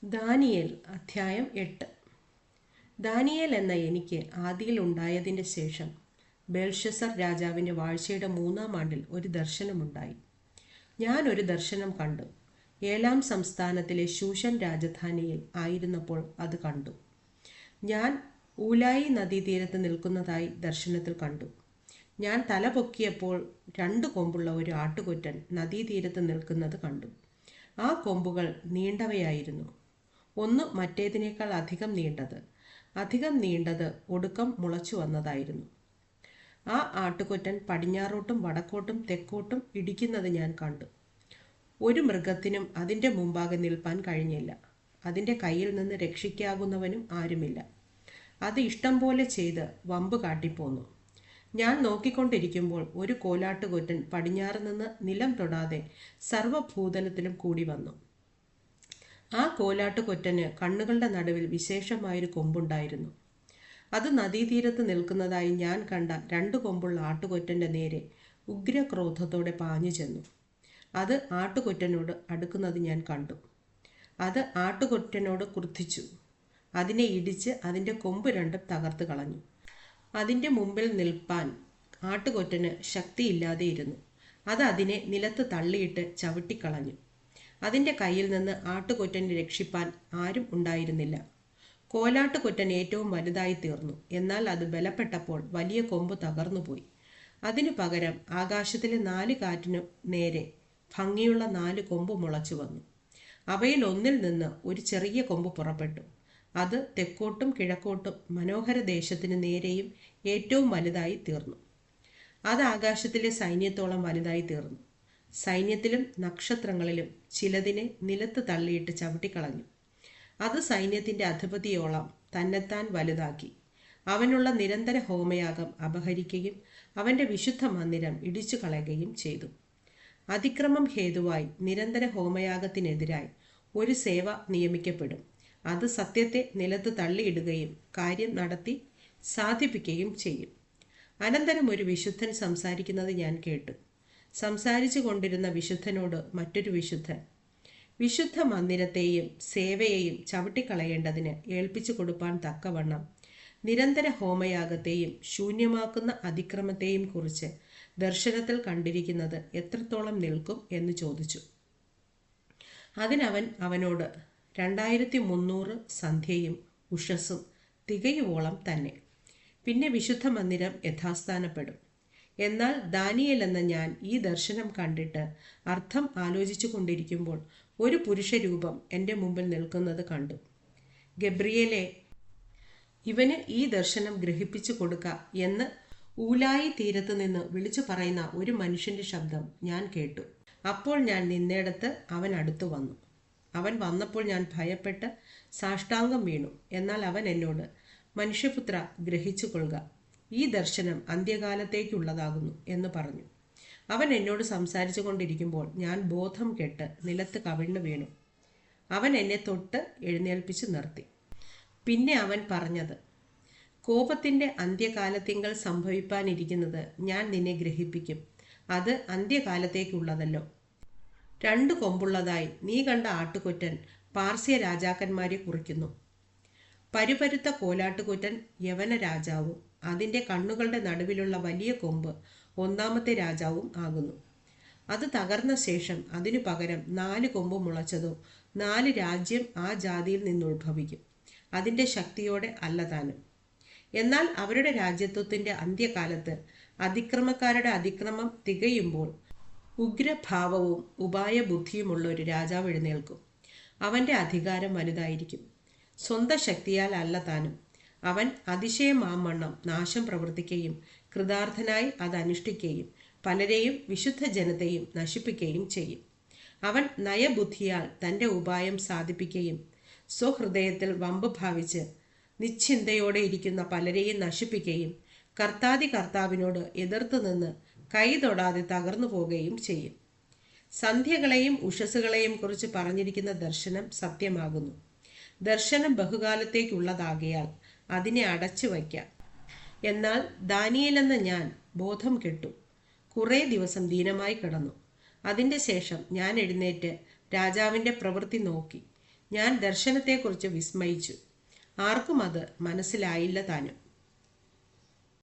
Daniel അധ്യായം 8. Daniel എന്ന എനിക്ക് ആദിയിൽ ഉണ്ടായതിൻ്റെ ശേഷം ബേൽഷസർ രാജാവിൻ്റെ വാഴ്ചയുടെ 3-ാം ആണ്ടിൽ ഒരു ദർശനമുണ്ടായി. ഞാൻ ഒരു ദർശനം കണ്ടു. 7-ാം സംസ്ഥാനത്തിലെ ശൂഷൻ രാജധാനിയിൽ ആയിരുന്നപ്പോൾ അത് കണ്ടു. ഞാൻ ഊലായി നദീതീരത്ത് നിൽക്കുന്നതായി ദർശനത്തിൽ കണ്ടു. ഞാൻ തല പൊക്കിയപ്പോൾ 2 കൊമ്പുള്ള ഒരു ആട്ടുകൊറ്റൻ നദീതീരത്ത് നിൽക്കുന്നത് കണ്ടു. ആ കൊമ്പുകൾ നീണ്ടവയായിരുന്നു. ഒന്ന് മറ്റേതിനേക്കാൾ അധികം നീണ്ടത് ഒടുക്കം മുളച്ചു വന്നതായിരുന്നു. ആ ആട്ടുകൊറ്റൻ പടിഞ്ഞാറോട്ടും വടക്കോട്ടും തെക്കോട്ടും ഇടിക്കുന്നത് ഞാൻ കണ്ടു. ഒരു മൃഗത്തിനും അതിൻ്റെ മുമ്പാകെ നിൽപ്പാൻ കഴിഞ്ഞില്ല. അതിൻ്റെ കയ്യിൽ നിന്ന് രക്ഷിക്കാകുന്നവനും ആരുമില്ല. അത് ഇഷ്ടം പോലെ ചെയ്ത് വമ്പ് കാട്ടിപ്പോന്നു. ഞാൻ നോക്കിക്കൊണ്ടിരിക്കുമ്പോൾ ഒരു കോലാട്ടുകൊറ്റൻ പടിഞ്ഞാറ് നിന്ന് നിലം തൊടാതെ സർവ്വഭൂതലത്തിലും കൂടി വന്നു. ആ കോലാട്ടുകൊറ്റന് കണ്ണുകളുടെ നടുവിൽ വിശേഷമായൊരു കൊമ്പുണ്ടായിരുന്നു. അത് നദീതീരത്ത് നിൽക്കുന്നതായി ഞാൻ കണ്ട 2 കൊമ്പുള്ള ആട്ടുകൊറ്റൻ്റെ നേരെ ഉഗ്രക്രോധത്തോടെ പാഞ്ഞു ചെന്നു. അത് ആട്ടുകൊറ്റനോട് അടുക്കുന്നത് ഞാൻ കണ്ടു. അത് ആട്ടുകൊറ്റനോട് ക്രുദ്ധിച്ചു. അതിനെ ഇടിച്ച് അതിൻ്റെ കൊമ്പ് 2 തകർത്ത് കളഞ്ഞു. അതിൻ്റെ മുമ്പിൽ നിൽപ്പാൻ ആട്ടുകൊറ്റന് ശക്തിയില്ലാതെ ഇരുന്നു. അത് അതിനെ നിലത്ത് തള്ളിയിട്ട് ചവിട്ടിക്കളഞ്ഞു. അതിൻ്റെ കയ്യിൽ നിന്ന് ആട്ടുകൊറ്റനെ രക്ഷിപ്പാൻ ആരും ഉണ്ടായിരുന്നില്ല. കോലാട്ടുകൊറ്റൻ ഏറ്റവും വലുതായി തീർന്നു. എന്നാൽ അത് ബലപ്പെട്ടപ്പോൾ വലിയ കൊമ്പ് തകർന്നുപോയി. അതിനു പകരം ആകാശത്തിലെ 4 കാറ്റിനു നേരെ ഭംഗിയുള്ള 4 കൊമ്പ് മുളച്ചു വന്നു. അവയിൽ ഒന്നിൽ നിന്ന് ഒരു ചെറിയ കൊമ്പ് പുറപ്പെട്ടു. അത് തെക്കോട്ടും കിഴക്കോട്ടും മനോഹര ദേശത്തിന് നേരെയും ഏറ്റവും വലുതായി തീർന്നു. അത് ആകാശത്തിലെ സൈന്യത്തോളം വലുതായി തീർന്നു. സൈന്യത്തിലും നക്ഷത്രങ്ങളിലും ചിലതിനെ നിലത്ത് തള്ളിയിട്ട് ചവിട്ടിക്കളഞ്ഞു. അത് സൈന്യത്തിൻ്റെ അധിപതിയോളം തന്നെത്താൻ വലുതാക്കി. അവനുള്ള നിരന്തര ഹോമയാഗം അപഹരിക്കുകയും അവൻ്റെ വിശുദ്ധ മന്ദിരം ഇടിച്ചു കളയുകയും ചെയ്തു. അതിക്രമം ഹേതുവായി നിരന്തര ഹോമയാഗത്തിനെതിരായി ഒരു സേവ നിയമിക്കപ്പെടും. അത് സത്യത്തെ നിലത്ത് തള്ളിയിടുകയും കാര്യം നടത്തി സാധിപ്പിക്കുകയും ചെയ്യും. അനന്തരം ഒരു വിശുദ്ധൻ സംസാരിക്കുന്നത് ഞാൻ കേട്ടു. സംസാരിച്ചു കൊണ്ടിരുന്ന വിശുദ്ധനോട് മറ്റൊരു വിശുദ്ധൻ, വിശുദ്ധ മന്ദിരത്തെയും സേവയെയും ചവിട്ടിക്കളയേണ്ടതിന് ഏൽപ്പിച്ചു കൊടുപ്പാൻ തക്കവണ്ണം നിരന്തര ഹോമയാഗത്തെയും ശൂന്യമാക്കുന്ന അതിക്രമത്തെയും കുറിച്ച് ദർശനത്തിൽ കണ്ടിരിക്കുന്നത് എത്രത്തോളം നിൽക്കും എന്ന് ചോദിച്ചു. അതിനവൻ അവനോട് 2300 സന്ധ്യയും ഉഷസ്സും തികയുവോളം തന്നെ. പിന്നെ വിശുദ്ധ മന്ദിരം യഥാസ്ഥാനപ്പെടും. എന്നാൽ ദാനിയേൽ എന്ന ഞാൻ ഈ ദർശനം കണ്ടിട്ട് അർത്ഥം ആലോചിച്ചു കൊണ്ടിരിക്കുമ്പോൾ ഒരു പുരുഷരൂപം എൻ്റെ മുമ്പിൽ നിൽക്കുന്നത് കണ്ടു. ഗബ്രിയേലേ, ഇവന് ഈ ദർശനം ഗ്രഹിപ്പിച്ചു കൊടുക്ക എന്ന് ഊലായി തീരത്ത് നിന്ന് വിളിച്ചു പറയുന്ന ഒരു മനുഷ്യൻ്റെ ശബ്ദം ഞാൻ കേട്ടു. അപ്പോൾ ഞാൻ നിന്നേടത്ത് അവൻ അടുത്തു വന്നു. അവൻ വന്നപ്പോൾ ഞാൻ ഭയപ്പെട്ട് സാഷ്ടാംഗം വീണു. എന്നാൽ അവൻ എന്നോട്, മനുഷ്യപുത്ര, ഗ്രഹിച്ചു കൊള്ളുക, ഈ ദർശനം അന്ത്യകാലത്തേക്കുള്ളതാകുന്നു എന്ന് പറഞ്ഞു. അവൻ എന്നോട് സംസാരിച്ചു കൊണ്ടിരിക്കുമ്പോൾ ഞാൻ ബോധം കെട്ട് നിലത്ത് കവിണ്ണു വീണു. അവൻ എന്നെ തൊട്ട് എഴുന്നേൽപ്പിച്ച് നിർത്തി. പിന്നെ അവൻ പറഞ്ഞത്, കോപത്തിൻ്റെ അന്ത്യകാലത്തിങ്കൽ സംഭവിപ്പാനിരിക്കുന്നത് ഞാൻ നിന്നെ ഗ്രഹിപ്പിക്കും. അത് അന്ത്യകാലത്തേക്കുള്ളതല്ലോ. 2 കൊമ്പുള്ളതായി നീ കണ്ട ആട്ടുകൊറ്റൻ പാർസ്യ രാജാക്കന്മാരെ കുറിക്കുന്നു. പരുപരുത്ത കോലാട്ടുകൊറ്റൻ യവന രാജാവും അതിൻ്റെ കണ്ണുകളുടെ നടുവിലുള്ള വലിയ കൊമ്പ് 1-ാമത്തെ രാജാവും ആകുന്നു. അത് തകർന്ന ശേഷം അതിനു പകരം 4 കൊമ്പ് മുളച്ചതോ 4 രാജ്യം ആ ജാതിയിൽ നിന്നുത്ഭവിക്കും. അതിൻ്റെ ശക്തിയോടെ അല്ലതാനും. എന്നാൽ അവരുടെ രാജ്യത്വത്തിൻ്റെ അന്ത്യകാലത്ത് അതിക്രമക്കാരുടെ അതിക്രമം തികയുമ്പോൾ ഉഗ്രഭാവവും ഉപായബുദ്ധിയുമുള്ള ഒരു രാജാവ് എഴുന്നേൽക്കും. അവൻ്റെ അധികാരം വലുതായിരിക്കും. സ്വന്തം ശക്തിയാൽ അല്ല താനും. അവൻ അതിശയമാമണ്ണം നാശം പ്രവർത്തിക്കുകയും കൃതാർത്ഥനായി അത് അനുഷ്ഠിക്കുകയും പലരെയും വിശുദ്ധ ജനത്തെയും നശിപ്പിക്കുകയും ചെയ്യും. അവൻ നയബുദ്ധിയാൽ തൻ്റെ ഉപായം സാധിപ്പിക്കുകയും സ്വഹൃദയത്തിൽ വമ്പ് ഭാവിച്ച് നിശ്ചിന്തയോടെ ഇരിക്കുന്ന പലരെയും നശിപ്പിക്കുകയും കർത്താവിനോട് എതിർത്ത് നിന്ന് കൈ തൊടാതെ തകർന്നു പോവുകയും ചെയ്യും. സന്ധ്യകളെയും ഉഷസ്സുകളെയും കുറിച്ച് പറഞ്ഞിരിക്കുന്ന ദർശനം സത്യമാകുന്നു. ദർശനം ബഹുകാലത്തേക്കുള്ളതാകയാൽ അതിനെ അടച്ചു വയ്ക്കാം. എന്നാൽ ദാനിയേൽ എന്ന ഞാൻ ബോധം കെട്ടു. കുറേ ദിവസം ദീനമായി കിടന്നു. അതിൻ്റെ ശേഷം ഞാൻ എഴുന്നേറ്റ് രാജാവിൻ്റെ പ്രവൃത്തി നോക്കി. ഞാൻ ദർശനത്തെക്കുറിച്ച് വിസ്മയിച്ചു. ആർക്കും അത് മനസ്സിലായില്ല താനും.